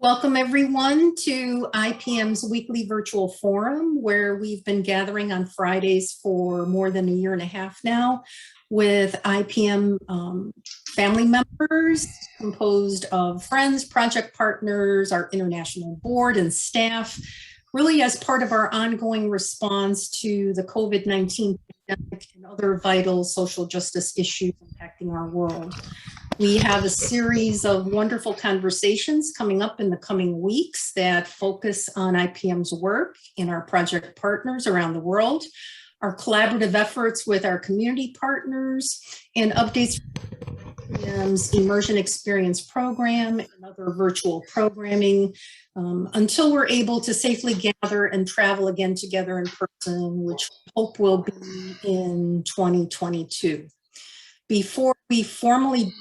Welcome everyone to IPM's weekly virtual forum, where we've been gathering on Fridays for more than a year and a half now with IPM family members composed of friends, project partners, our international board and staff, really as part of our ongoing response to the COVID-19 pandemic and other vital social justice issues impacting our world. We have a series of wonderful conversations coming up in the coming weeks that focus on IPM's work and our project partners around the world, our collaborative efforts with our community partners, and updates from IPM's Immersion Experience program and other virtual programming until we're able to safely gather and travel again together in person, which we hope will be in 2022. Before we formally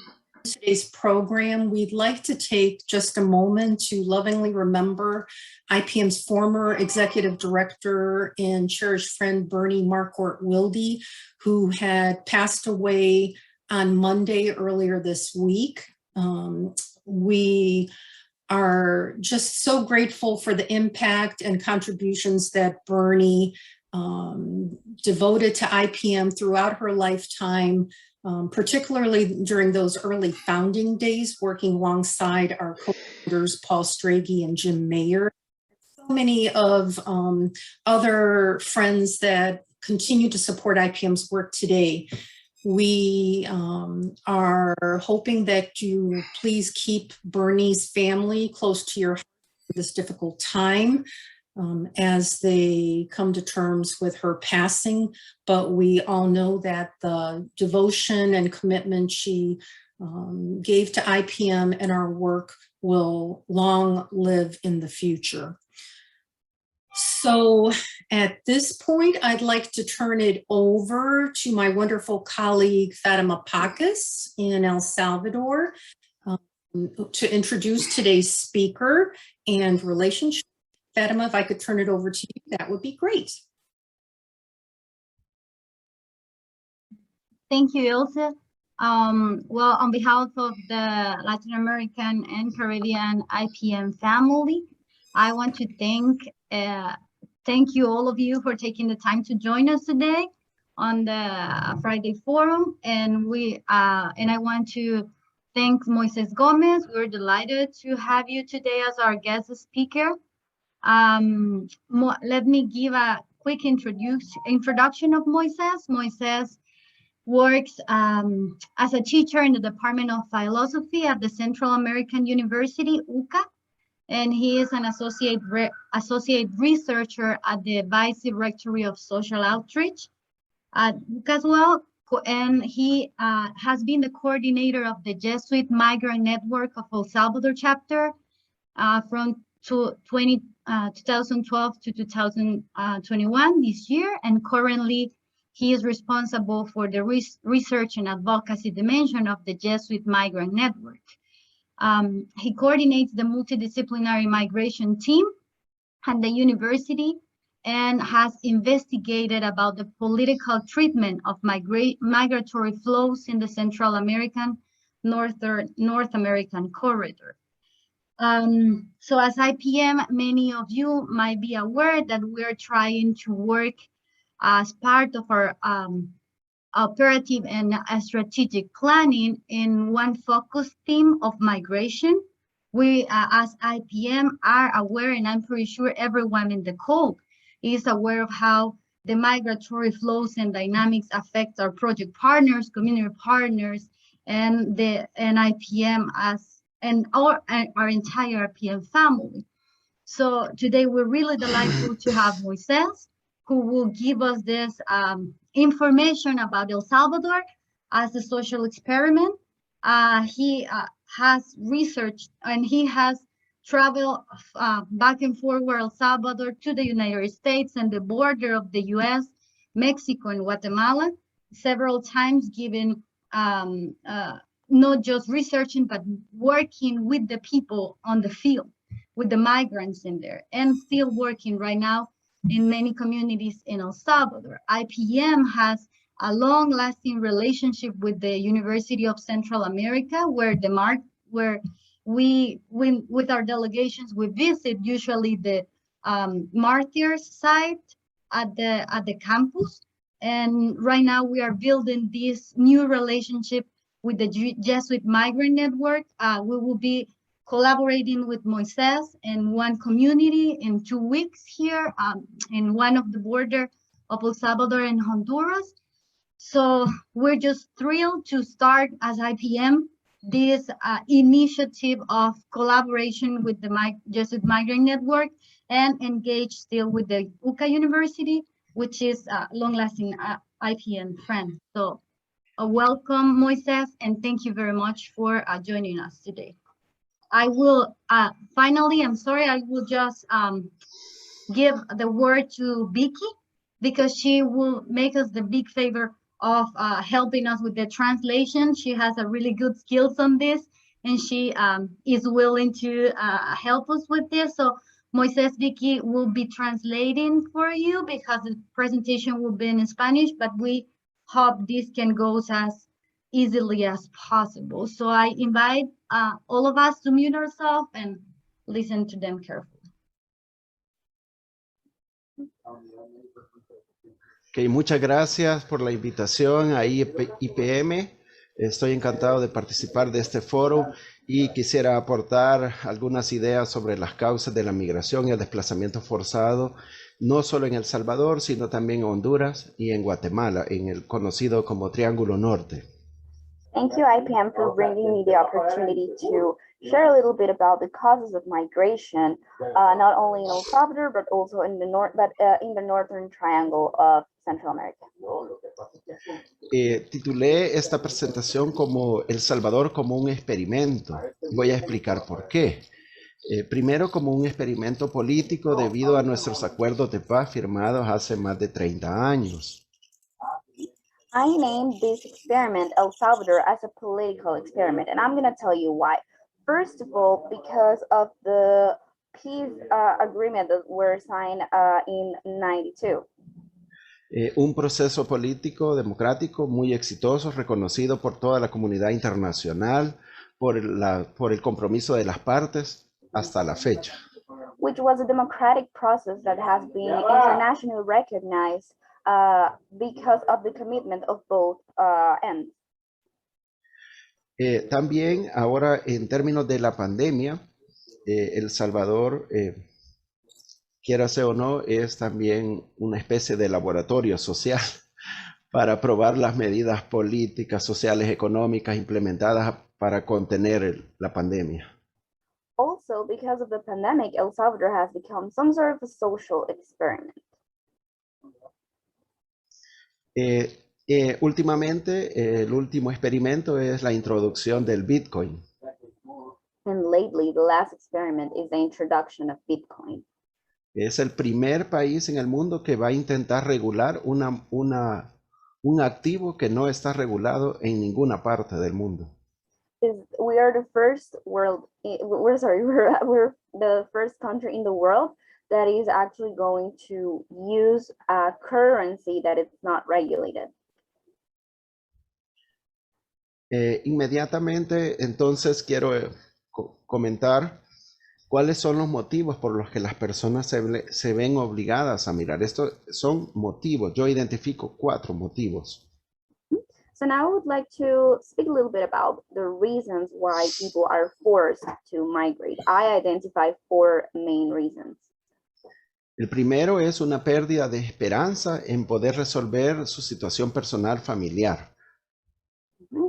today's program, we'd like to take just a moment to lovingly remember IPM's former executive director and cherished friend, Bernie Marquardt Wilde, who had passed away on Monday earlier this week. We are just so grateful for the impact and contributions that Bernie devoted to IPM throughout her lifetime, particularly during those early founding days, working alongside our co-founders, Paul Strage and Jim Mayer. So many of other friends that continue to support IPM's work today. We are hoping that you please keep Bernie's family close to your heart at this difficult time, as they come to terms with her passing. But we all know that the devotion and commitment she gave to IPM and our work will long live in the future. So at this point, I'd like to turn it over to my wonderful colleague, Fatima Pacas in El Salvador, to introduce today's speaker and relationship. Fatima, if I could turn it over to you, that would be great. Thank you, Ilse. Well, on behalf of the Latin American and Caribbean IPM family, I want to thank you, all of you, for taking the time to join us today on the Friday Forum. And I want to thank Moisés Gómez. We're delighted to have you today as our guest speaker. Let me give a quick introduction of Moisés. Moisés works as a teacher in the Department of Philosophy at the Central American University, UCA, and he is an associate researcher at the Vice Rectory of Social Outreach at UCA as well. And he has been the coordinator of the Jesuit Migrant Network of El Salvador chapter from 2012 to 2021 this year, and currently he is responsible for the research and advocacy dimension of the Jesuit Migrant Network. He coordinates the multidisciplinary migration team at the university and has investigated about the political treatment of migratory flows in the Central American, North American corridor. So as IPM, many of you might be aware that we're trying to work as part of our operative and strategic planning in one focus theme of migration. We, as IPM, are aware, and I'm pretty sure everyone in the call is aware of how the migratory flows and dynamics affect our project partners, community partners, and IPM and our entire IPM family. So today we're really delighted to have Moisés, who will give us this information about El Salvador as a social experiment. He has researched and he has traveled back and forth with El Salvador to the United States and the border of the US, Mexico, and Guatemala several times, giving not just researching, but working with the people on the field, with the migrants in there, and still working right now in many communities in El Salvador. IPM has a long-lasting relationship with the University of Central America, where with our delegations, we visit usually the martyrs site at the campus. And right now we are building this new relationship with the Jesuit Migrant Network. We will be collaborating with Moisés in one community in 2 weeks here in one of the border of El Salvador and Honduras. So we're just thrilled to start as IPM this initiative of collaboration with the Jesuit Migrant Network and engage still with the UCA University, which is long-lasting IPM friend. So welcome, Moisés, and thank you very much for joining us today. I will, finally, I'm sorry, I will just give the word to Vicky because she will make us the big favor of helping us with the translation. She has a really good skills on this, and she is willing to help us with this. So Moisés, Vicky will be translating for you because the presentation will be in Spanish, but we hope this can go as easily as possible. So I invite all of us to mute ourselves and listen to them carefully. Okay, muchas gracias por la invitación a IPM. Estoy encantado de participar de este foro y quisiera aportar algunas ideas sobre las causas de la migración y el desplazamiento forzado, no solo en El Salvador, sino también en Honduras y en Guatemala, en el conocido como Triángulo Norte. Thank you, IPM, for bringing me the opportunity to share a little bit about the causes of migration, not only in El Salvador, but also in the northern triangle of Central America. Titulé esta presentación como El Salvador como un experimento. Voy a explicar por qué. Primero, como un experimento político debido a nuestros acuerdos de paz firmados hace más de 30 años. I named this experiment El Salvador as a political experiment, and I'm going to tell you why. First of all, because of the peace agreement that were signed in 92. Un proceso político democrático muy exitoso, reconocido por toda la comunidad internacional, por el compromiso de las partes hasta la fecha. Which was a democratic process that has been internationally recognized because of the commitment of both ends. También ahora en términos de la pandemia, El Salvador, quiérase o no, es también una especie de laboratorio social para probar las medidas políticas, sociales, económicas implementadas para contener la pandemia. Also, because of the pandemic, El Salvador has become some sort of a social experiment. Últimamente, el último experimento es la introducción del Bitcoin. And lately, the last experiment is the introduction of Bitcoin. Es el primer país en el mundo que va a intentar regular un activo que no está regulado en ninguna parte del mundo. We are the first we're the first country in the world that is actually going to use a currency that is not regulated. Inmediatamente, entonces, quiero comentar cuáles son los motivos por los que las personas se ven obligadas a migrar. Estos son motivos. Yo identifico 4 motivos. So now I would like to speak a little bit about the reasons why people are forced to migrate. I identify 4 main reasons. El primero es una pérdida de esperanza en poder resolver su situación personal familiar.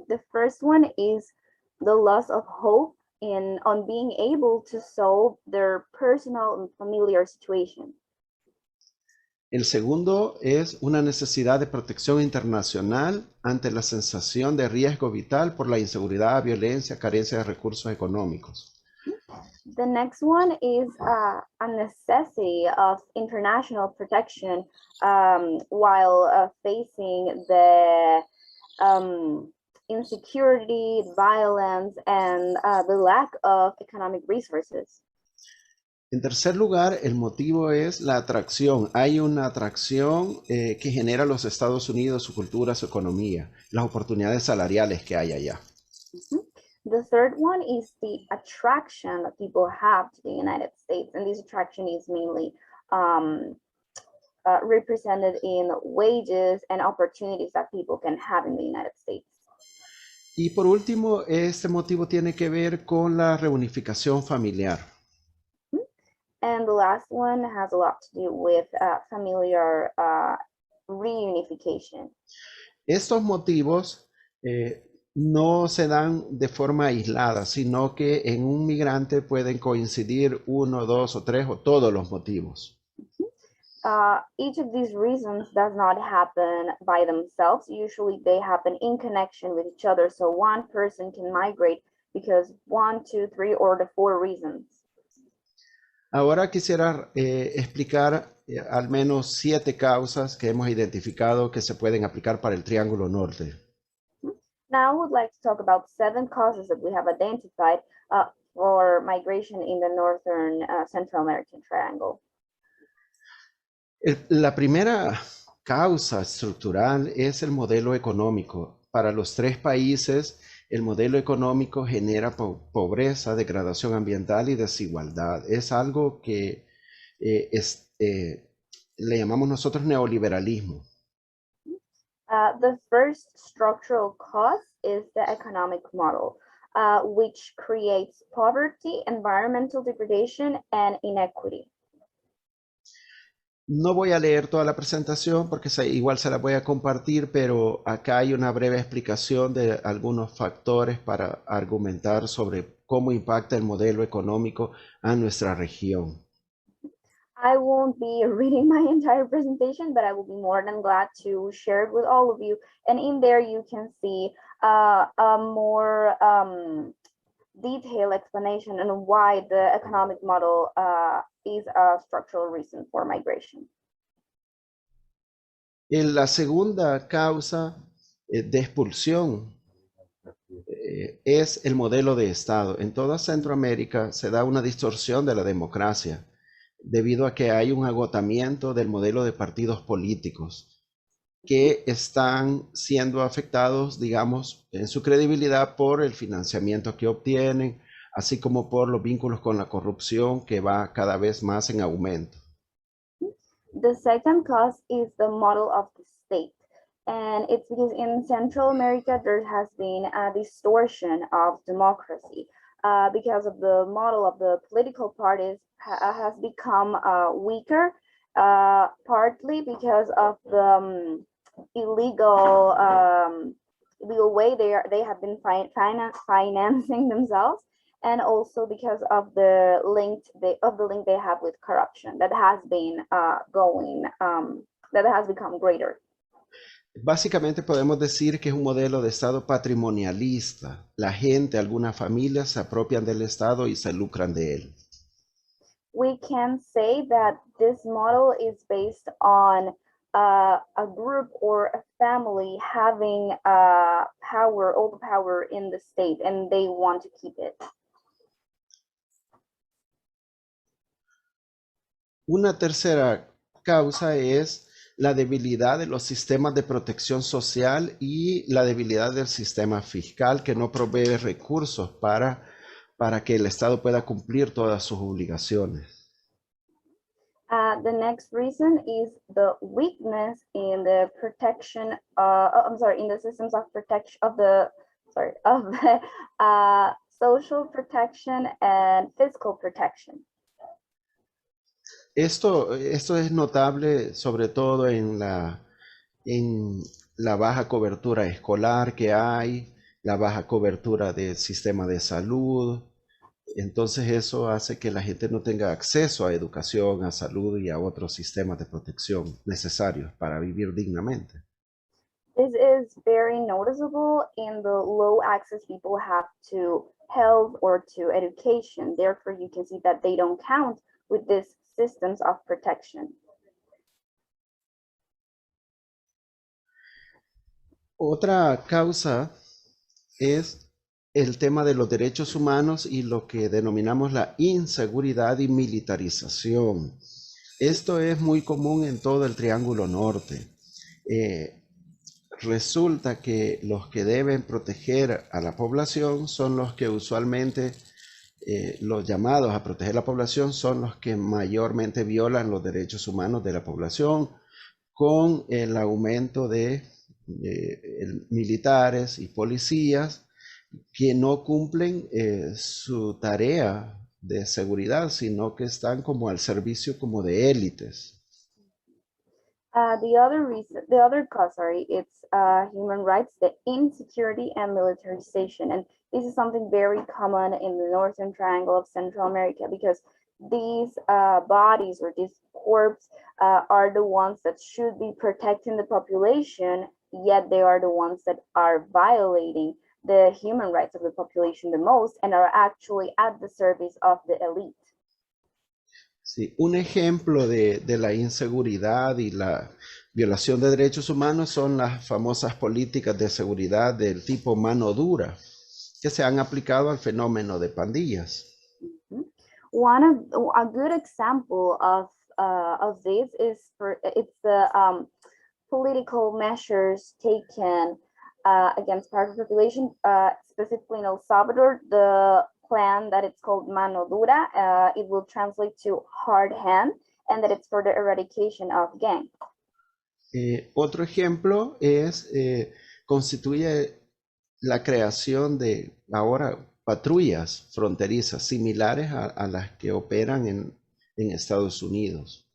The first one is the loss of hope on being able to solve their personal and familiar situation. El segundo es una necesidad de protección internacional ante la sensación de riesgo vital por la inseguridad, violencia, carencia de recursos económicos. The next one is a necessity of international protection while facing the insecurity, violence, and the lack of economic resources. En tercer lugar, el motivo es la atracción. Hay una atracción que genera los Estados Unidos, su cultura, su economía, las oportunidades salariales que hay allá. The third one is the attraction that people have to the United States, and this attraction is mainly represented in wages and opportunities that people can have in the United States. Y por último, este motivo tiene que ver con la reunificación familiar. And the last one has a lot to do with familiar reunification. Estos motivos no se dan de forma aislada, sino que en un migrante pueden coincidir uno, dos o tres o todos los motivos. Each of these reasons does not happen by themselves. Usually they happen in connection with each other. So one person can migrate because 1, 2, 3, or the 4 reasons. Ahora quisiera explicar al menos 7 causas que hemos identificado que se pueden aplicar para el Triángulo Norte. Now I would like to talk about 7 causes that we have identified for migration in the Northern Central American Triangle. La primera causa estructural es el modelo económico. Para los 3 países, el modelo económico genera pobreza, degradación ambiental y desigualdad. Es algo que le llamamos nosotros neoliberalismo. The first structural cause is the economic model, which creates poverty, environmental degradation, and inequity. No voy a leer toda la presentación porque igual se la voy a compartir, pero acá hay una breve explicación de algunos factores para argumentar sobre cómo impacta el modelo económico a nuestra región. I won't be reading my entire presentation, but I will be more than glad to share it with all of you. And in there you can see a more detailed explanation on why the economic model is a structural reason for migration. La segunda causa de expulsión es el modelo de Estado. En toda Centroamérica se da una distorsión de la democracia debido a que hay un agotamiento del modelo de partidos políticos que están siendo afectados, digamos, en su credibilidad por el financiamiento que obtienen, así como por los vínculos con la corrupción que va cada vez más en aumento. The second cause is the model of the state. And it's because in Central America, there has been a distortion of democracy because of the model of the political parties has become weaker, partly because of the illegal way they have been financing themselves, and also because of the link they have with corruption that has been that has become greater. Básicamente podemos decir que es un modelo de Estado patrimonialista. La gente, algunas familias se apropian del Estado y se lucran de él. We can say that this model is based on a group or a family having power, all the power in the state, and they want to keep it. Una tercera causa es la debilidad de los sistemas de protección social y la debilidad del sistema fiscal que no provee recursos para que el Estado pueda cumplir todas sus obligaciones. The next reason is the weakness in the protection. In the systems of protection of the social protection and fiscal protection. Esto es notable sobre todo en la baja cobertura escolar que hay, la baja cobertura del sistema de salud. Entonces eso hace que la gente no tenga acceso a educación, a salud y a otros sistemas de protección necesarios para vivir dignamente. This is very noticeable in the low access people have to health or to education. Therefore, you can see that they don't count with these systems of protection. Otra causa es el tema de los derechos humanos y lo que denominamos la inseguridad y militarización. Esto es muy común en todo el Triángulo Norte. resulta que los que deben proteger a la población son los que usualmente, los llamados a proteger la población son los que mayormente violan los derechos humanos de la población, con el aumento de militares y policías que no cumplen su tarea de seguridad, sino que están como al servicio como de élites. The other cause, sorry, it's human rights, the insecurity and militarization. And this is something very common in the Northern Triangle of Central America, because these bodies or these corps are the ones that should be protecting the population, yet they are the ones that are violating the human rights of the population the most and are actually at the service of the elite. Sí, un ejemplo de la inseguridad y la violación de derechos humanos son las famosas políticas de seguridad del tipo mano dura que se han aplicado al fenómeno de pandillas. A good example of this is it's the political measures taken against part of the population, specifically in El Salvador. The plan that it's called mano dura, it will translate to hard hand, and that it's for the eradication of gang. Otro ejemplo es, constituye la creación de ahora patrullas fronterizas similares a las que operan en Estados Unidos.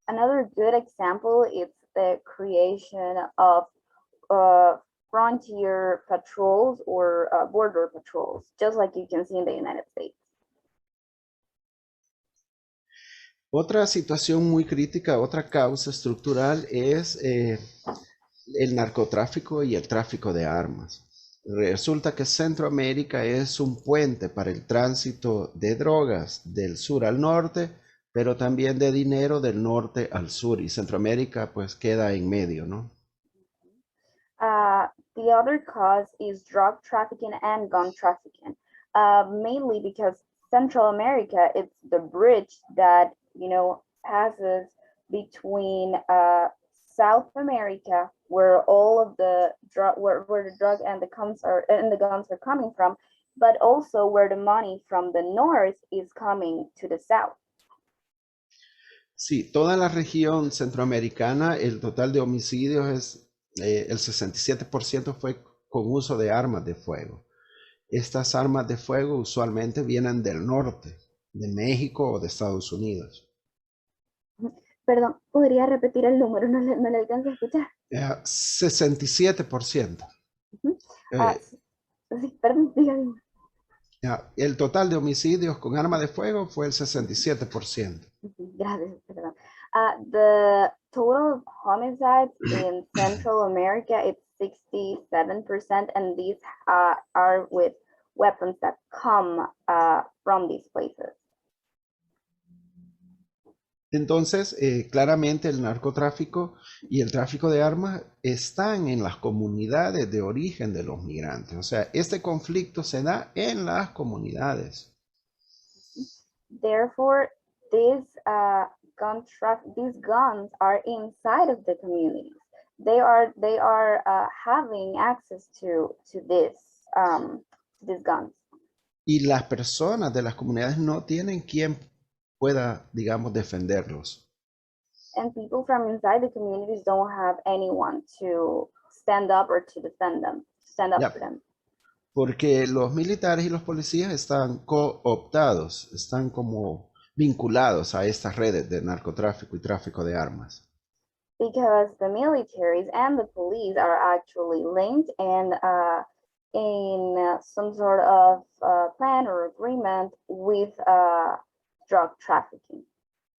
Another good example is the creation of frontier patrols or border patrols, just like you can see in the United States. Otra situación muy crítica, otra causa estructural es el narcotráfico y el tráfico de armas. Resulta que Centroamérica es un puente para el tránsito de drogas del sur al norte, pero también de dinero del norte al sur, y Centroamérica pues queda en medio, ¿no? The other cause is drug trafficking and gun trafficking, mainly because Central America, it's the bridge that, you know, passes between South America, where all of the drug, where the drug and the guns are coming from, but also where the money from the north is coming to the south. Sí, toda la región centroamericana, el total de homicidios es el 67% fue con uso de armas de fuego. Estas armas de fuego usualmente vienen del norte, de México o de Estados Unidos. Perdón, ¿podría repetir el número? No le alcanzo a escuchar. 67%. Sí, perdón, dígame. El total de homicidios con arma de fuego fue el 67%. Gracias, perdón. The total of homicides in Central America is 67%, and these are with weapons that come from these places. Entonces, claramente el narcotráfico y el tráfico de armas están en las comunidades de origen de los migrantes. O sea, este conflicto se da en las comunidades. Therefore, these guns are inside of the communities. They are having access to these guns. Y las personas de las comunidades no tienen quien pueda, digamos, defenderlos. And people from inside the communities don't have anyone to stand up or to defend them, stand up for them. Porque los militares y los policías están cooptados, están como vinculados a estas redes de narcotráfico y tráfico de armas. Because the militaries and the police are actually linked and in some sort of plan or agreement with drug trafficking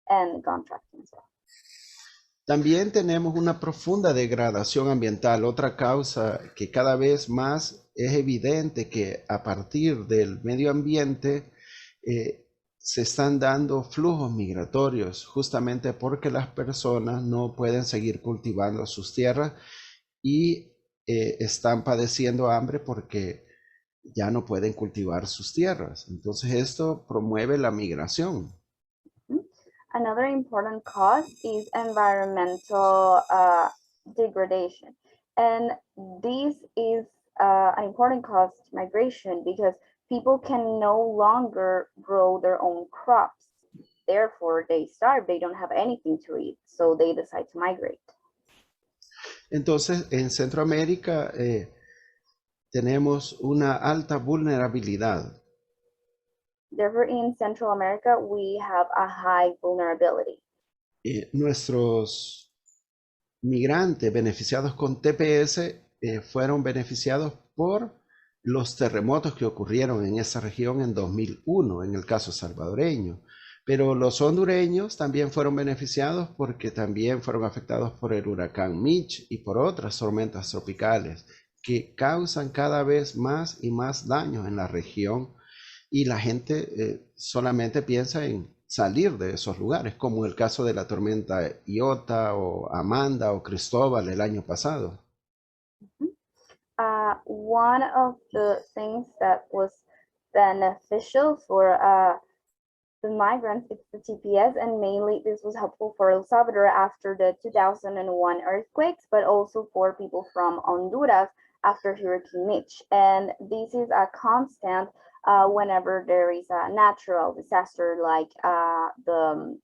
and gun trafficking as well. También tenemos una profunda degradación ambiental, otra causa que cada vez más es evidente que a partir del medio ambiente se están dando flujos migratorios, justamente porque las personas no pueden seguir cultivando sus tierras y están padeciendo hambre porque ya no pueden cultivar sus tierras. Entonces esto promueve la migración. Another important cause is environmental degradation. And this is an important cause to migration because people can no longer grow their own crops. Therefore, they starve, they don't have anything to eat, so they decide to migrate. Entonces, en Centroamérica tenemos una alta vulnerabilidad. Therefore, in Central America, we have a high vulnerability. Nuestros migrantes beneficiados con TPS fueron beneficiados por los terremotos que ocurrieron en esa región en 2001, en el caso salvadoreño. Pero los hondureños también fueron beneficiados porque también fueron afectados por el huracán Mitch y por otras tormentas tropicales que causan cada vez más y más daños en la región, y la gente solamente piensa en salir de esos lugares, como el caso de la tormenta Iota o Amanda o Cristóbal el año pasado. One of the things that was beneficial for the migrants is the TPS, and mainly this was helpful for El Salvador after the 2001 earthquakes, but also for people from Honduras after Hurricane Mitch. And this is a constant whenever there is a natural disaster like the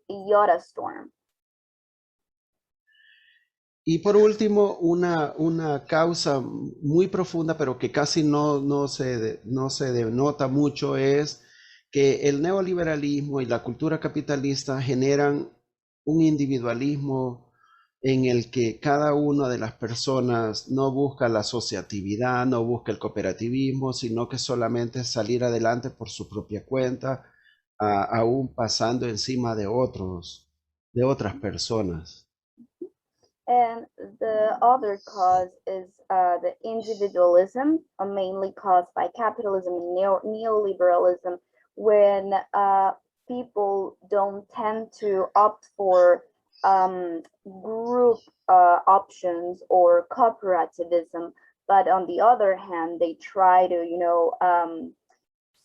Iota storm. Y por último, una causa muy profunda, pero que casi no se denota mucho, es que el neoliberalismo y la cultura capitalista generan un individualismo en el que cada una de las personas no busca la asociatividad, no busca el cooperativismo, sino que solamente salir adelante por su propia cuenta, aún pasando encima de otras personas. And the other cause is the individualism, mainly caused by capitalism and neoliberalism, when people don't tend to opt for group options or cooperativism, but on the other hand, they try to,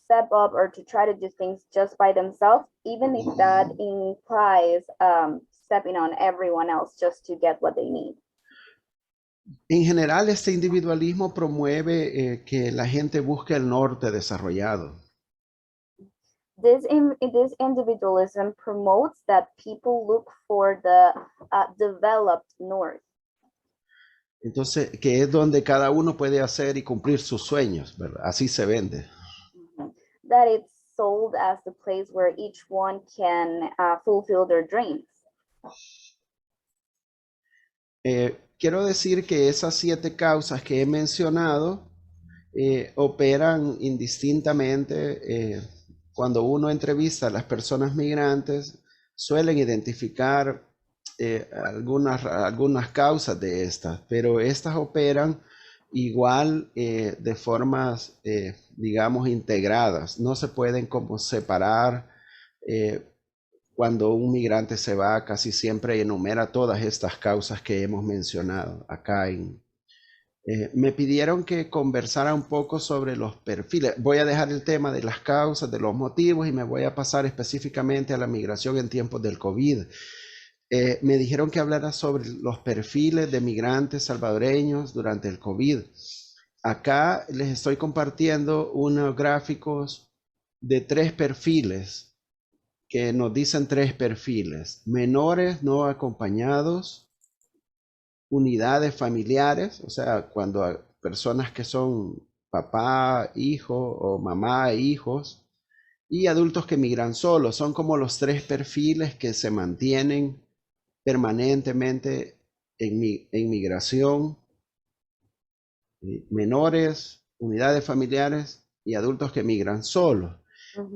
step up or to try to do things just by themselves, even if that implies stepping on everyone else just to get what they need. En general, este individualismo promueve que la gente busque el norte desarrollado. This individualism promotes that people look for the developed north. Entonces, que es donde cada uno puede hacer y cumplir sus sueños, ¿verdad? Así se vende. That it's sold as the place where each one can fulfill their dreams. Quiero decir que esas 7 causas que he mencionado operan indistintamente. Cuando uno entrevista a las personas migrantes, suelen identificar algunas causas de estas, pero estas operan igual de formas, digamos, integradas. No se pueden como separar. Cuando un migrante se va, casi siempre enumera todas estas causas que hemos mencionado acá. Me pidieron que conversara un poco sobre los perfiles. Voy a dejar el tema de las causas, de los motivos, y me voy a pasar específicamente a la migración en tiempos del COVID. Me dijeron que hablara sobre los perfiles de migrantes salvadoreños durante el COVID. Acá les estoy compartiendo unos gráficos de 3 perfiles que nos dicen 3 perfiles: menores no acompañados, unidades familiares, o sea, cuando hay personas que son papá, hijo o mamá e hijos, y adultos que migran solos. Son como los 3 perfiles que se mantienen permanentemente en migración: menores, unidades familiares y adultos que migran solos.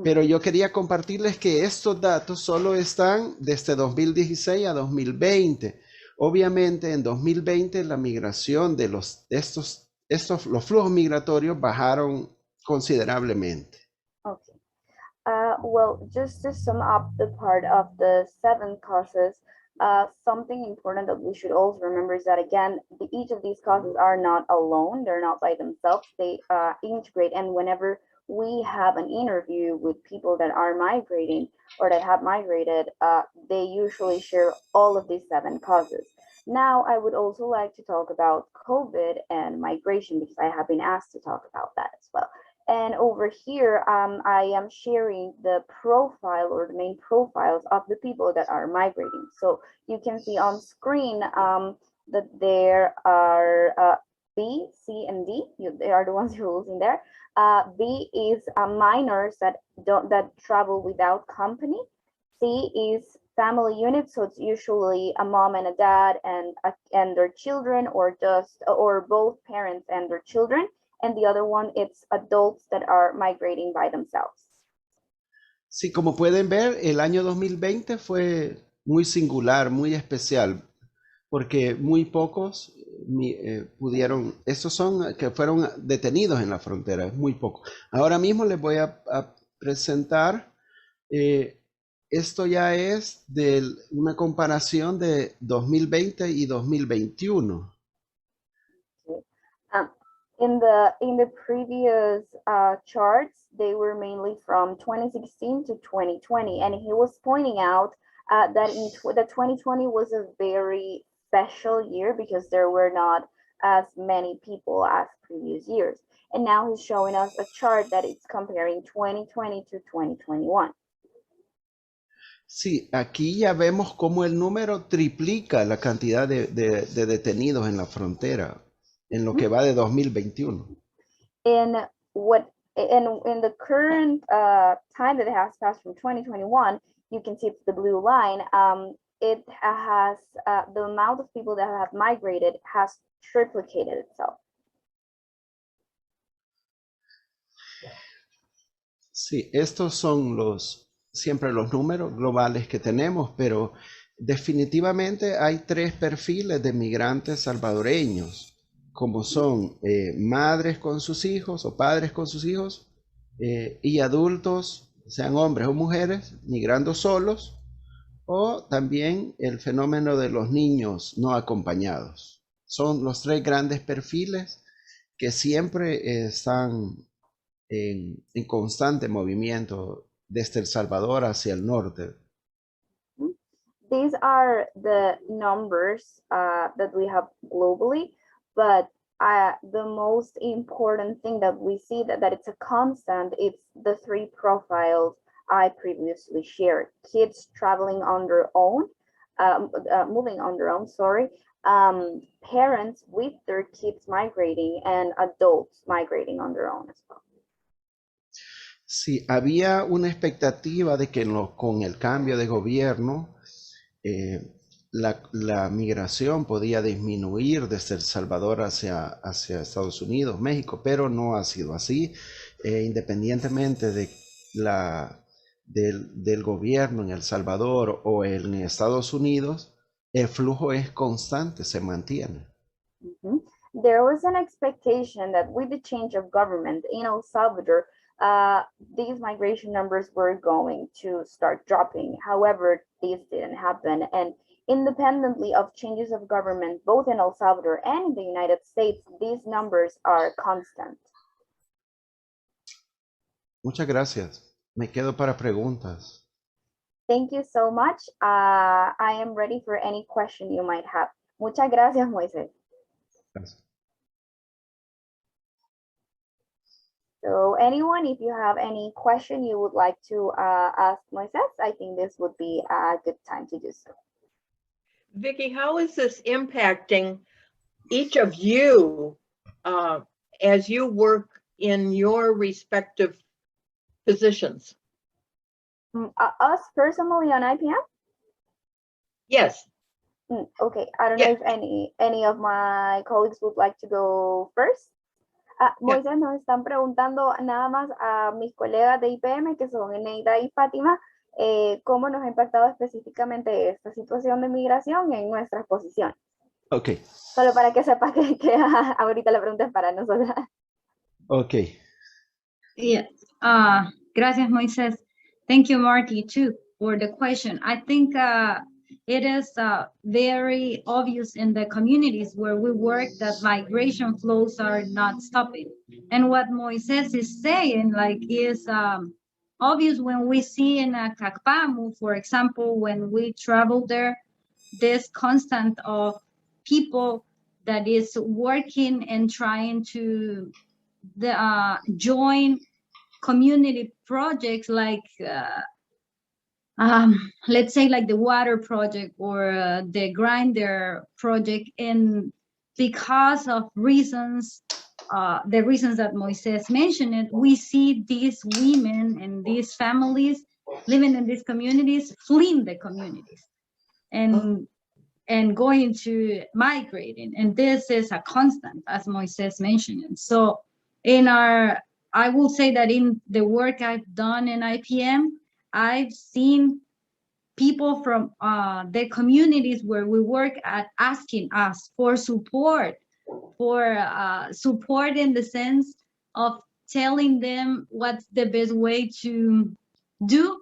Pero yo quería compartirles que estos datos solo están desde 2016 a 2020. Obviamente en 2020 la migración de los flujos migratorios bajaron considerablemente. Okay. Well, just to sum up the part of the 7 causes, something important that we should also remember is that, again, each of these causes are not alone. They're not by themselves. They integrate. And whenever we have an interview with people that are migrating or that have migrated, they usually share all of these 7 causes. Now, I would also like to talk about COVID and migration because I have been asked to talk about that as well. And over here, I am sharing the profile or the main profiles of the people that are migrating. So you can see on screen that there are B, C, and D. They are the ones who's in there. B is minors that travel without company. C is family unit, so it's usually a mom and a dad and their children, or both parents and their children. And the other one, it's adults that are migrating by themselves. Sí, como pueden ver, el año 2020 fue muy singular, muy especial, porque muy pocos pudieron, estos son que fueron detenidos en la frontera, muy pocos. Ahora mismo les voy a presentar, esto ya es de una comparación de 2020 y 2021. In the previous charts, they were mainly from 2016 to 2020, and he was pointing out that the 2020 was a very special year because there were not as many people as previous years. And now he's showing us a chart that it's comparing 2020 to 2021. Sí, aquí ya vemos cómo el número triplica la cantidad de detenidos en la frontera en lo que va de 2021. In the current time that it has passed from 2021, you can see it's the blue line. It has the amount of people that have migrated has triplicated itself. Sí, estos son siempre los números globales que tenemos, pero definitivamente hay tres perfiles de migrantes salvadoreños, como son madres con sus hijos o padres con sus hijos y adultos, sean hombres o mujeres, migrando solos, o también el fenómeno de los niños no acompañados. Son los tres grandes perfiles que siempre están en constante movimiento desde El Salvador hacia el norte. These are the numbers that we have globally, but the most important thing that we see that it's a constant, it's the three profiles I previously shared. Kids traveling on their own, moving on their own, sorry. Parents with their kids migrating, and adults migrating on their own as well. Sí, había una expectativa de que con el cambio de gobierno la migración podía disminuir desde El Salvador hacia Estados Unidos, México, pero no ha sido así. Independientemente del gobierno en El Salvador o en Estados Unidos, el flujo es constante, se mantiene. Mm-hmm. There was an expectation that with the change of government in El Salvador, these migration numbers were going to start dropping. However, this didn't happen. And independently of changes of government, both in El Salvador and in the United States, these numbers are constant. Muchas gracias. Me quedo para preguntas. Thank you so much. I am ready for any question you might have. Muchas gracias, Moisés. Gracias. So anyone, if you have any question you would like to ask Moisés, I think this would be a good time to do so. Vicky, how is this impacting each of you as you work in your respective positions? Us personally on IPM? Yes. Okay, I don't know if any of my colleagues would like to go first. Moisés, nos están preguntando nada más a mis colegas de IPM, que son Eneida y Fátima, cómo nos ha impactado específicamente esta situación de migración en nuestras posiciones. Ok. Solo para que sepas que ahorita la pregunta es para nosotras. Ok. Yeah. Gracias, Moisés. Thank you, Marty, too, for the question. I think it is very obvious in the communities where we work that migration flows are not stopping. And what Moisés is saying, is obvious when we see in Cacpamu, for example, when we travel there, this constant of people that is working and trying to join community projects like let's say like the water project or the grinder project, and because of reasons, the reasons that Moisés mentioned, we see these women and these families living in these communities fleeing the communities and going to migrating, and this is a constant, as Moisés mentioned. So I will say that in the work I've done in IPM, I've seen people from the communities where we work at asking us for support in the sense of telling them what's the best way to do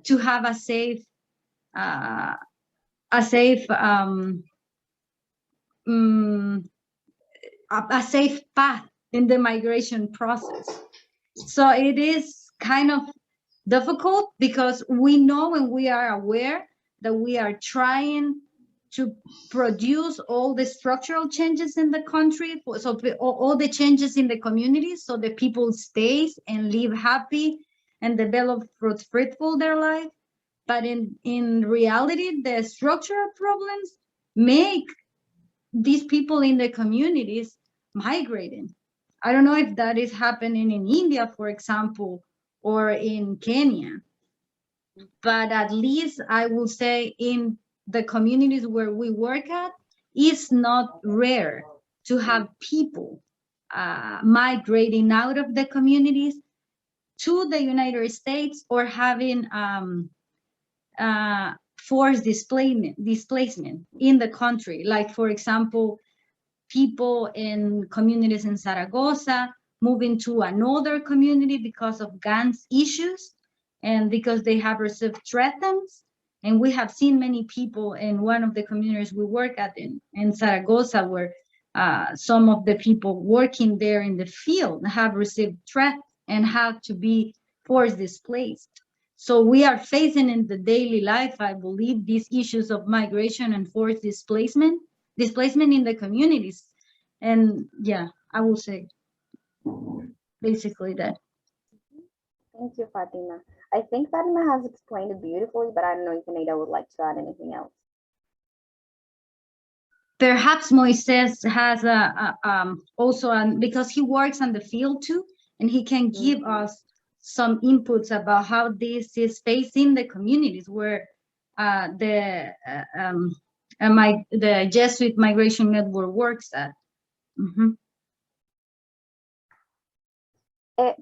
to have a safe path in the migration process. So it is kind of difficult because we know and we are aware that we are trying to produce all the structural changes in the country, so all the changes in the communities, so the people stays and live happy and develop fruitful their life. But in reality, the structural problems make these people in the communities migrating. I don't know if that is happening in India, for example, or in Kenya, but at least I will say in the communities where we work at, it's not rare to have people migrating out of the communities to the United States or having forced displacement in the country. Like, for example, people in communities in Zaragoza moving to another community because of guns issues and because they have received threats. And we have seen many people in one of the communities we work at in Zaragoza where some of the people working there in the field have received threats and have to be forced displaced. So we are facing in the daily life, I believe, these issues of migration and forced displacement in the communities. And yeah, I will say basically that. Thank you, Fatima. I think Fatima has explained it beautifully, but I don't know if Anita would like to add anything else. Perhaps Moisés has also, because he works on the field too, and he can give us some inputs about how this is facing the communities where the Jesuit Migration Network works at.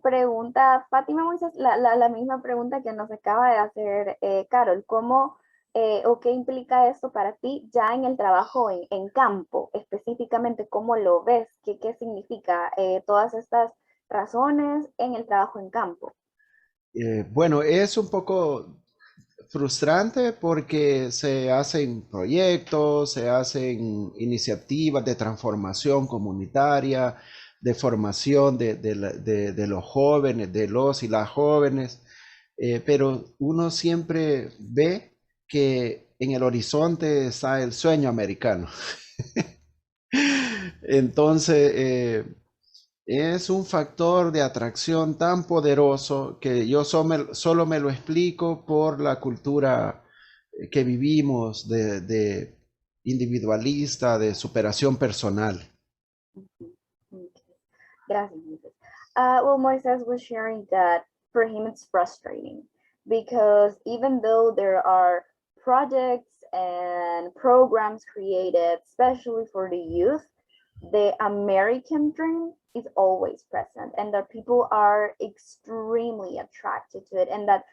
Pregunta Fátima Moisés, la misma pregunta que nos acaba de hacer Carol, ¿cómo o qué implica esto para ti ya en el trabajo en campo? Específicamente, ¿cómo lo ves? ¿Qué significa todas estas razones en el trabajo en campo? Bueno, es un poco frustrante porque se hacen proyectos, se hacen iniciativas de transformación comunitaria, de formación de los jóvenes, de los y las jóvenes, pero uno siempre ve que en el horizonte está el sueño americano. Entonces, es un factor de atracción tan poderoso que yo solo me lo explico por la cultura que vivimos de individualista, de superación personal. Gracias, Moisés. Well, Moisés was sharing that for him it's frustrating because even though there are projects and programs created especially for the youth, the American dream is always present and that people are extremely attracted to it, and that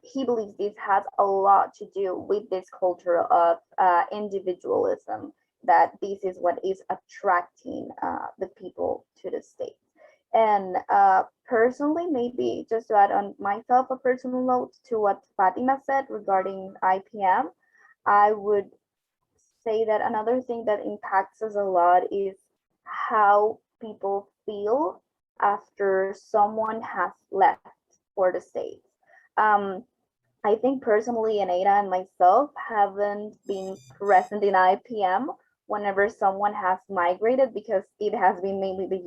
he believes this has a lot to do with this culture of individualism, that this is what is attracting the people to the States. And personally, maybe just to add on myself a personal note to what Fatima said regarding IPM, I would say that another thing that impacts us a lot is how people feel after someone has left for the States. I think personally, Anita and myself haven't been present in IPM whenever someone has migrated, because it has been mainly the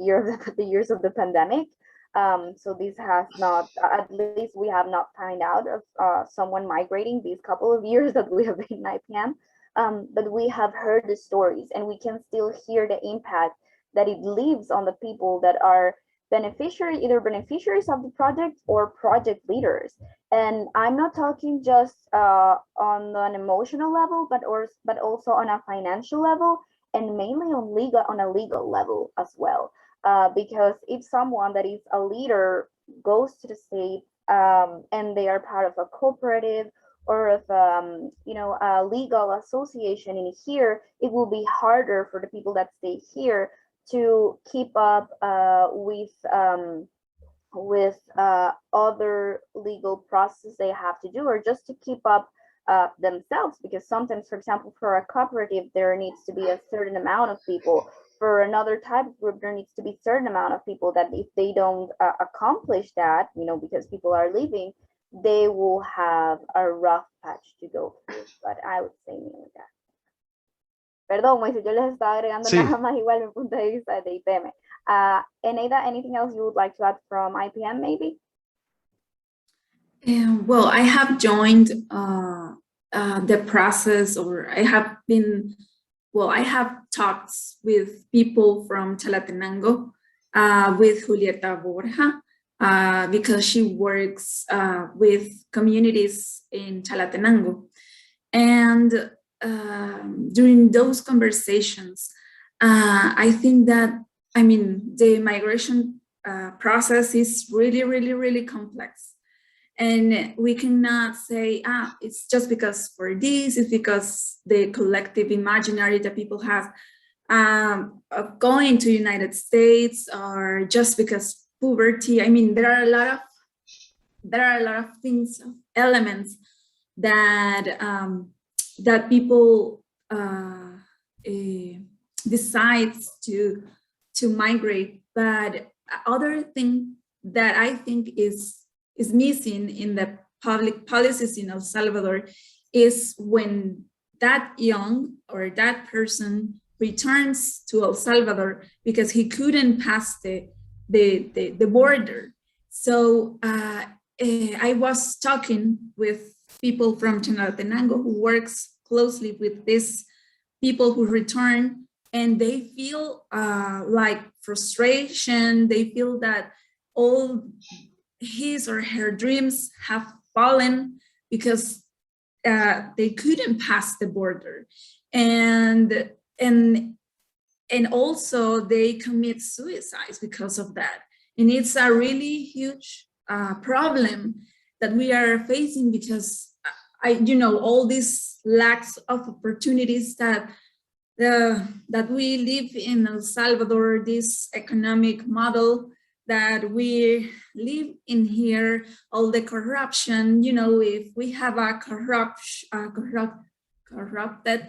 the years of the pandemic. So this has not, at least we have not found out of someone migrating these couple of years that we have been in IPM. But we have heard the stories, and we can still hear the impact that it leaves on the people that are either beneficiaries of the project or project leaders. And I'm not talking just on an emotional level, but also on a financial level, and mainly on a legal level as well. Because if someone that is a leader goes to the state, and they are part of a cooperative or of a legal association in here, it will be harder for the people that stay here to keep up with other legal process they have to do, or just to keep up themselves. Because sometimes, for example, for a cooperative, there needs to be a certain amount of people. For another type of group, there needs to be a certain amount of people that if they don't accomplish that, because people are leaving, they will have a rough patch to go through. But I would say mainly that. Perdón, Moisés, yo les estaba agregando Sí. nada más igual mi punto de vista de IPM. Eneida, anything else you would like to add from IPM, maybe? Well, I have joined the process, or I have talks with people from Chalatenango, with Julieta Borja, because she works with communities in Chalatenango. And during those conversations, I think that, the migration process is really, really, really complex. And we cannot say, it's just because for this, it's because the collective imaginary that people have of going to United States, or just because poverty. There are a lot of things, elements that that people decides to migrate. But other thing that I think is missing in the public policies in El Salvador is when that young or that person returns to El Salvador because he couldn't pass the border. So I was talking with people from Chalatenango who works closely with these people who return, and they feel like frustration. They feel that all his or her dreams have fallen because they couldn't pass the border, and also they commit suicides because of that. And it's a really huge problem that we are facing, because all these lacks of opportunities that we live in El Salvador, this economic model that we live in here, all the corruption. If we have a corrupted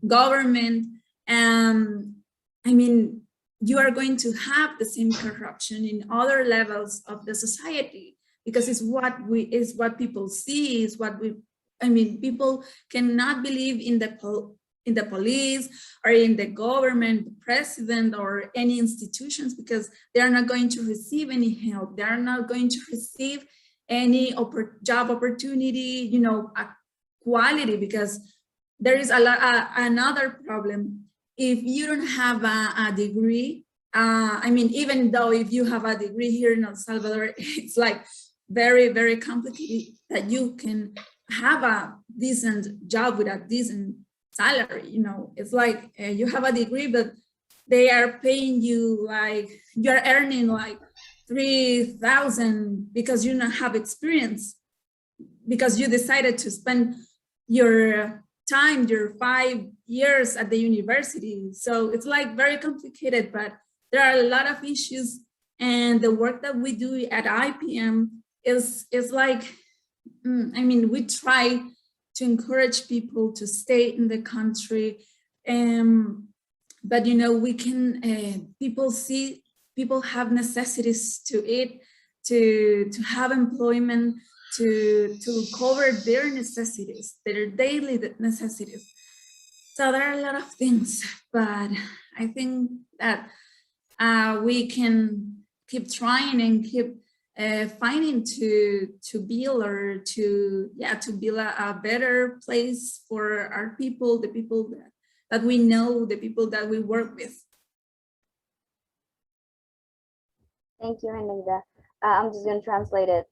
government, you are going to have the same corruption in other levels of the society, because it's what people see, is what people cannot believe in the police or in the government, the president, or any institutions, because they are not going to receive any help. They are not going to receive any job opportunity, quality, because there is another problem. If you don't have a degree, even though if you have a degree here in El Salvador, it's like very, very complicated that you can have a decent job with a decent salary. It's like you have a degree, but they are paying you like you're earning like 3,000 because you don't have experience, because you decided to spend your time, your 5 years at the university. So it's like very complicated, but there are a lot of issues. And the work that we do at IPM is like, we try to encourage people to stay in the country. But, we can, people have necessities to eat, to have employment, to cover their necessities, their daily necessities. So there are a lot of things, but I think that we can keep trying and keep finding to build or to build a better place for our people, the people that we know, the people that we work with. Thank you, Eneida. I'm just going to translate it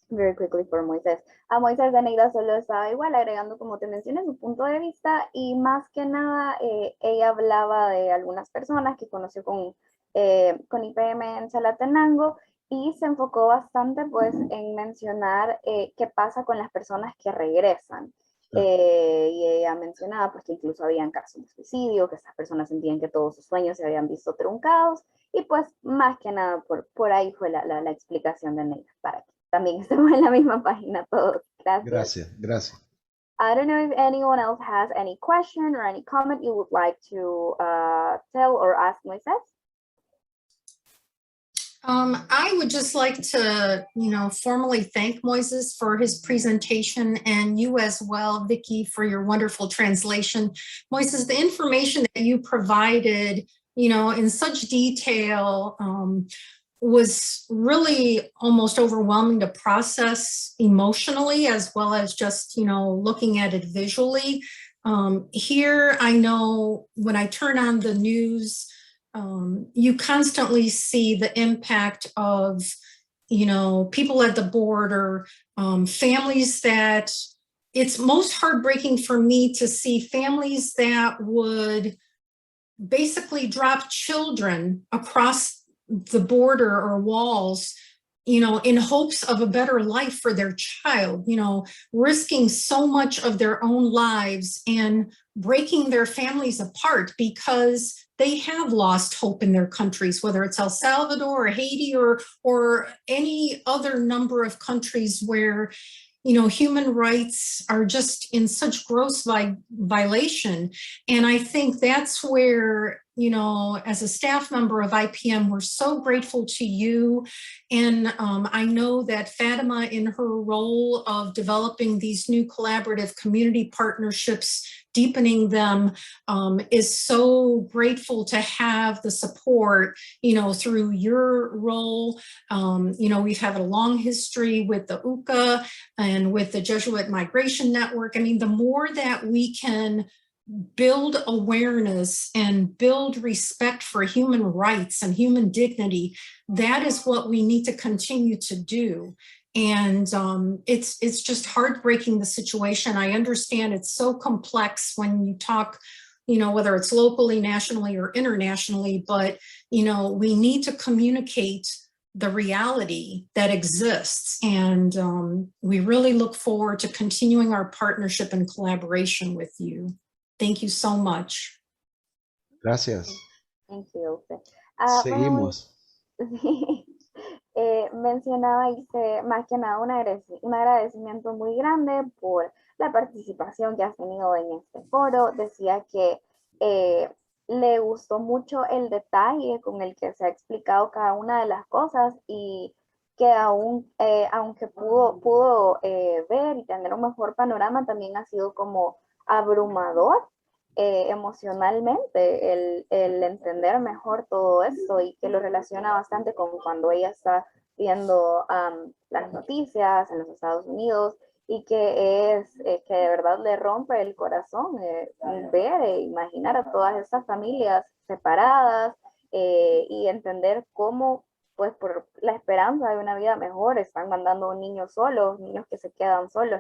very quickly for Moisés. A Moisés, Eneida solo estaba igual agregando, como te mencioné, su punto de vista, y más que nada ella hablaba de algunas personas que conoció con IPM en Chalatenango, y se enfocó bastante pues en mencionar qué pasa con las personas que regresan. Y ella mencionaba pues que incluso habían casos de suicidio, que estas personas sentían que todos sus sueños se habían visto truncados, y pues más que nada por ahí fue la explicación de Neida, para que también estemos en la misma página todos. Gracias. Gracias, gracias. I don't know if anyone else has any question or any comment you would like to tell or ask Moisés. I would just like to, formally thank Moisés for his presentation, and you as well, Vicky, for your wonderful translation. Moisés, the information that you provided, in such detail was really almost overwhelming to process emotionally, as well as just, looking at it visually. Here, I know when I turn on the news, you constantly see the impact of, people at the border, families that it's most heartbreaking for me to see families that would basically drop children across the border or walls, in hopes of a better life for their child, risking so much of their own lives and breaking their families apart because they have lost hope in their countries, whether it's El Salvador or Haiti or any other number of countries where, human rights are just in such gross violation. And I think that's where, as a staff member of IPM, we're so grateful to you. And I know that Fatima, in her role of developing these new collaborative community partnerships, deepening them, is so grateful to have the support, through your role. We've had a long history with the UCA and with the Jesuit Migration Network. I mean, the more that we can build awareness and build respect for human rights and human dignity, that is what we need to continue to do. And it's just heartbreaking, the situation. I understand it's so complex when you talk, whether it's locally, nationally, or internationally, but, we need to communicate the reality that exists. And we really look forward to continuing our partnership and collaboration with you. Thank you so much. Gracias. Thank you. Seguimos. Mencionaba, hice más que nada un agradecimiento muy grande por la participación que has tenido en este foro. Decía que le gustó mucho el detalle con el que se ha explicado cada una de las cosas, y que aún, aunque pudo ver y tener un mejor panorama, también ha sido como abrumador emocionalmente el entender mejor todo esto, y que lo relaciona bastante con cuando ella está viendo las noticias en los Estados Unidos, y que que de verdad le rompe el corazón ver e imaginar a todas estas familias separadas, y entender cómo, pues por la esperanza de una vida mejor, están mandando niños solos, niños que se quedan solos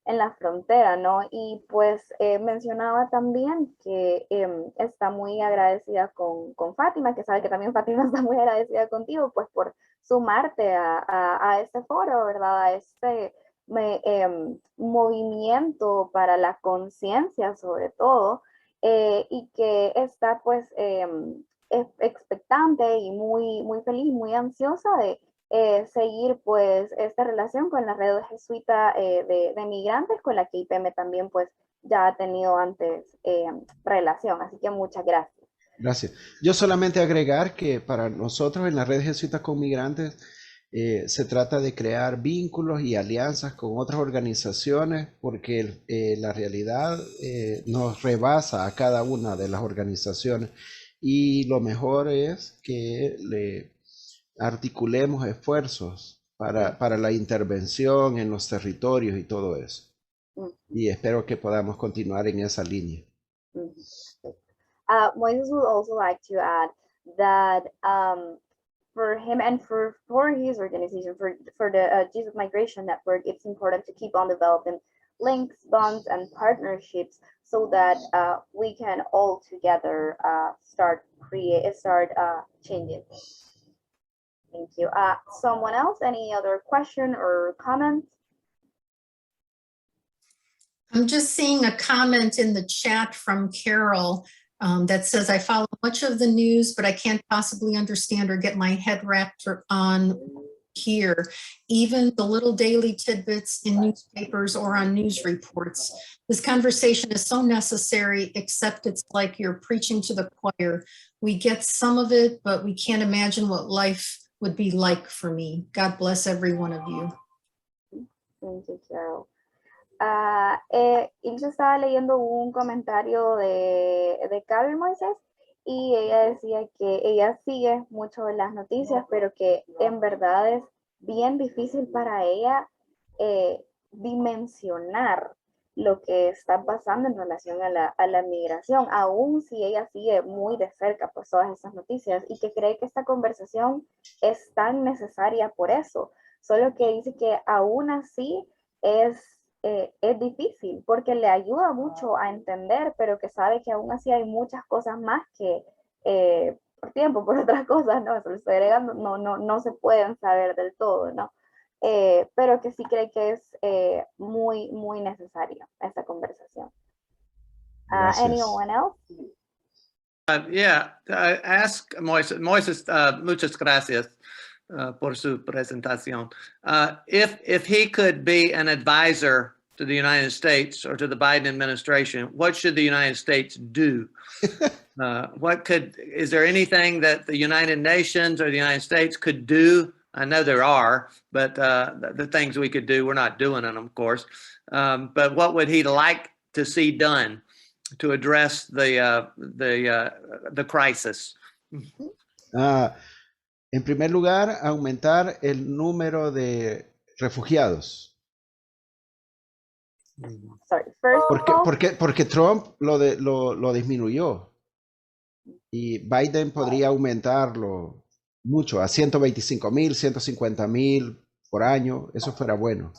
en la frontera, ¿no? Y pues mencionaba también que está muy agradecida con Fátima, que sabe que también Fátima está muy agradecida contigo, pues por sumarte a este foro, ¿verdad? A este movimiento para la conciencia sobre todo, y que está pues expectante y muy feliz, muy ansiosa de seguir pues esta relación con la red jesuita de migrantes, con la que IPM también pues ya ha tenido antes relación. Así que muchas gracias. Gracias. Yo solamente agregar que para nosotros en la red jesuita con migrantes Se trata de crear vínculos y alianzas con otras organizaciones porque la realidad nos rebasa a cada una de las organizaciones y lo mejor es que le articulemos esfuerzos para la intervención en los territorios y todo eso. Y espero que podamos continuar en esa línea. Moises would also like to add that for him and for his organization, for the Jesuit Migration Network, it's important to keep on developing links, bonds, and partnerships so that we can all together start changing things. Thank you. Someone else? Any other question or comment? I'm just seeing a comment in the chat from Carol that says, I follow much of the news, but I can't possibly understand or get my head wrapped on here, even the little daily tidbits in newspapers or on news reports. This conversation is so necessary, except it's like you're preaching to the choir. We get some of it, but we can't imagine what life would be like for me. God bless every one of you. Thank you, Carol. Yo estaba leyendo un comentario de Carol Moisés y ella decía que ella sigue mucho las noticias, pero que en verdad es bien difícil para ella dimensionar lo que está pasando en relación a la migración, aún si ella sigue muy de cerca pues todas esas noticias, y que cree que esta conversación es tan necesaria por eso, solo que dice que aún así es difícil porque le ayuda mucho a entender, pero que sabe que aún así hay muchas cosas más que por tiempo, por otras cosas, ¿no? Se lo estoy agregando, no se pueden saber del todo, ¿no? Pero que sí cree que es muy, muy necesaria esta conversación. Anyone else? Ask Moisés. Moisés, muchas gracias por su presentación. If he could be an advisor to the United States or to the Biden administration, what should the United States do? Is there anything that the United Nations or the United States could do? I know there are, but the things we could do, we're not doing them, of course. But what would he like to see done to address the crisis? En primer lugar, aumentar el número de refugiados. Sorry, first porque Trump lo disminuyó y Biden podría aumentarlo mucho a 125,000, 150,000 por año. Eso fuera bueno.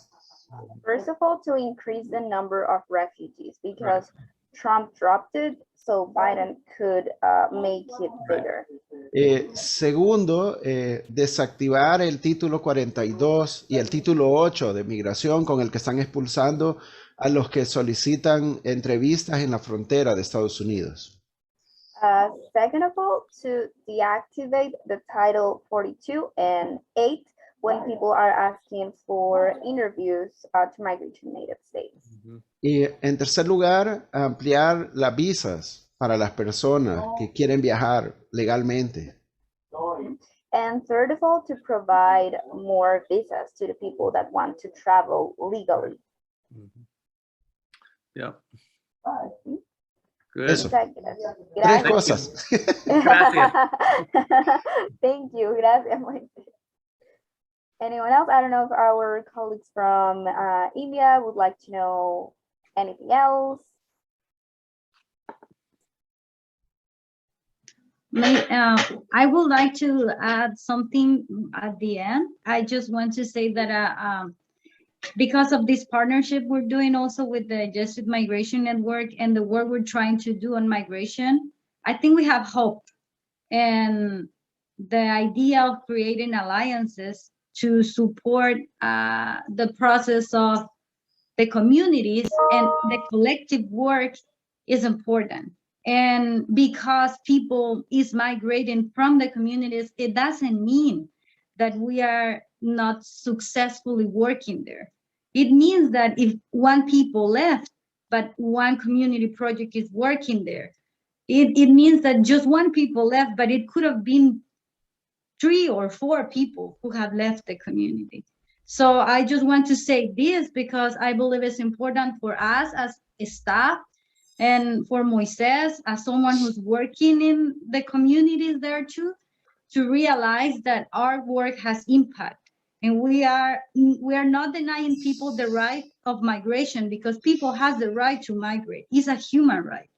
First of all, to increase the number of refugees, because Trump dropped it, so Biden could make it bigger. Segundo, desactivar el título 42 y el título 8 de migración con el que están expulsando a los que solicitan entrevistas en la frontera de Estados Unidos. Second of all, to deactivate the Title 42 and 8 when people are asking for interviews to migrate to native states. Y en tercer lugar, ampliar las visas para las personas que quieren viajar legalmente. And third of all, to provide more visas to the people that want to travel legally. Yeah. Good. Eso. Gracias. Tres cosas. Gracias. Thank you. Gracias. Anyone else? I don't know if our colleagues from India would like to know anything else. I would like to add something at the end. I just want to say that because of this partnership we're doing also with the Jesuit Migration Network and the work we're trying to do on migration, I think we have hope. And the idea of creating alliances to support the process of the communities and the collective work is important. And because people is migrating from the communities, it doesn't mean that we are not successfully working there. It means that if one people left, but one community project is working there, it means that just one people left, but it could have been 3 or 4 people who have left the community. So I just want to say this because I believe it's important for us as a staff and for Moisés as someone who's working in the communities there too, to realize that our work has impact. And we are not denying people the right of migration, because people have the right to migrate. It's a human right.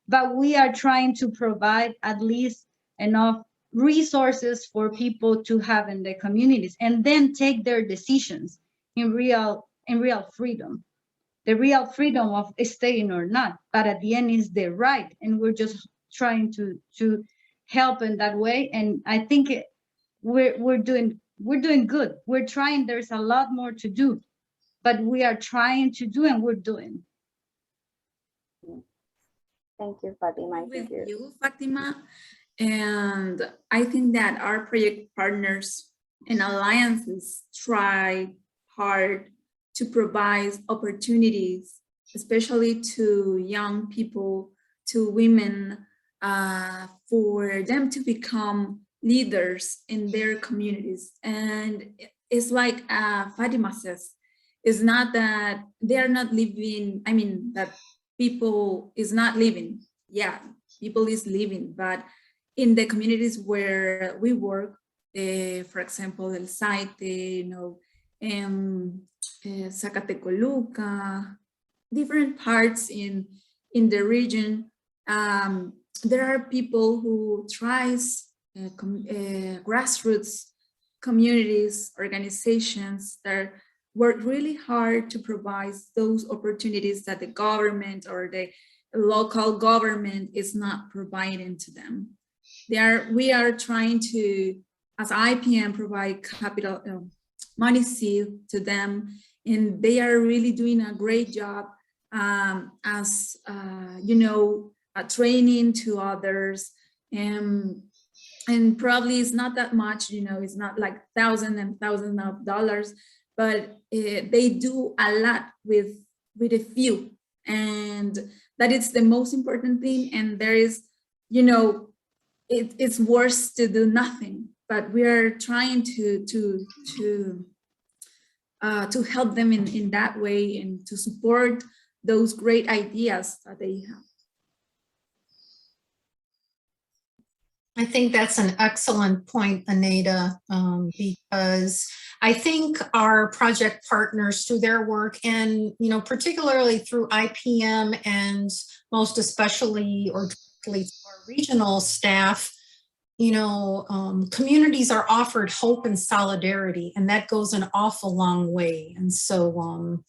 But we are trying to provide at least enough resources for people to have in their communities, and then take their decisions in real freedom. The real freedom of staying or not, but at the end is their right, and we're just trying to help in that way. And I think we're doing good. We're trying. There's a lot more to do, but we are trying to do, and we're doing. Thank you, Fatima. With you, Fatima. And I think that our project partners and alliances try hard to provide opportunities, especially to young people, to women, for them to become leaders in their communities. And it's like Fatima says, it's not that they're not living, I mean, that people is not living. Yeah, people is living, but in the communities where we work, for example, El Saite, you know, Zacatecoluca, different parts in the region, there are people who tries grassroots communities, organizations that work really hard to provide those opportunities that the government or the local government is not providing to them. We are trying to, as IPM, provide capital money seed to them, and they are really doing a great job as you know, training to others, and probably it's not that much, you know, it's not like thousands and thousands of dollars, but they do a lot with a few, and that is the most important thing. And there is, you know, it's worse to do nothing, but we are trying to help them in that way, and to support those great ideas that they have. I think that's an excellent point, Anita, because I think our project partners, through their work, and you know, particularly through IPM, and most especially or directly to our regional staff, you know, communities are offered hope and solidarity, and that goes an awful long way. And so,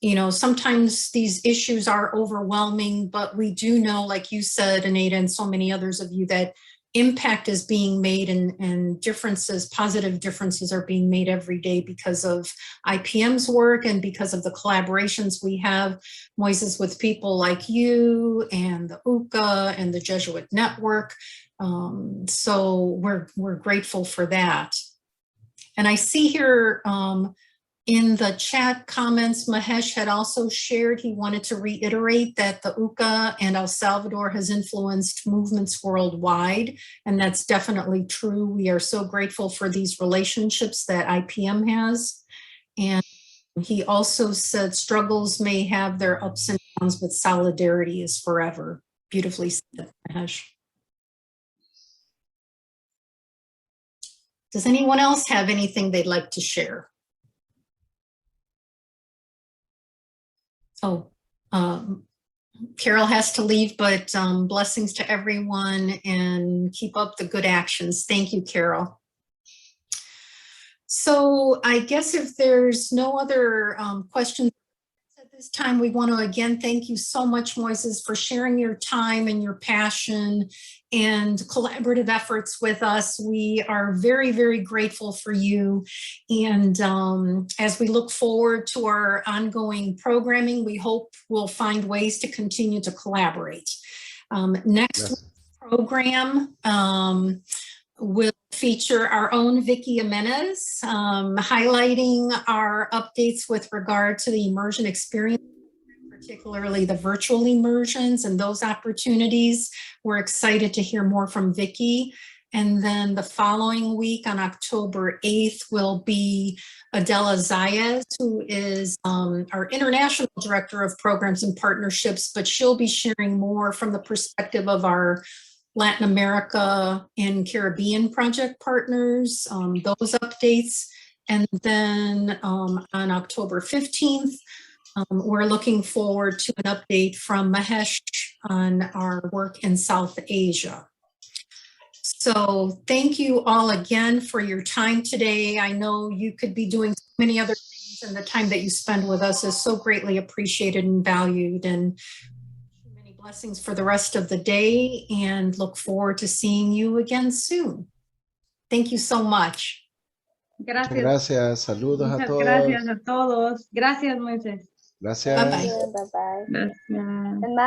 you know, sometimes these issues are overwhelming, but we do know, like you said, Anita, and so many others of you, that impact is being made, and differences, positive differences are being made every day because of IPM's work and because of the collaborations we have, Moisés, with people like you and the UCA and the Jesuit network. So we're grateful for that. And I see here in the chat comments, Mahesh had also shared he wanted to reiterate that the UCA and El Salvador has influenced movements worldwide, and that's definitely true. We are so grateful for these relationships that IPM has. And he also said struggles may have their ups and downs, but solidarity is forever. Beautifully said, Mahesh. Does anyone else have anything they'd like to share? Oh, Carol has to leave, but blessings to everyone, and keep up the good actions. Thank you, Carol. So I guess if there's no other questions at this time, we want to again thank you so much, Moisés, for sharing your time and your passion and collaborative efforts with us. We are very, very grateful for you. And as we look forward to our ongoing programming, we hope we'll find ways to continue to collaborate. Next week's program will feature our own Vicky Jimenez, highlighting our updates with regard to the immersion experience, particularly the virtual immersions and those opportunities. We're excited to hear more from Vicky. And then the following week on October 8th will be Adela Zayas, who is our International Director of Programs and Partnerships, but she'll be sharing more from the perspective of our Latin America and Caribbean project partners, those updates. And then on October 15th, we're looking forward to an update from Mahesh on our work in South Asia. So thank you all again for your time today. I know you could be doing many other things, and the time that you spend with us is so greatly appreciated and valued. And many blessings for the rest of the day, and look forward to seeing you again soon. Thank you so much. Gracias. Gracias. Saludos a Muchas todos. gracias a todos. Gracias, Moisés. Gracias. Bye-bye. Bye-bye. Gracias. And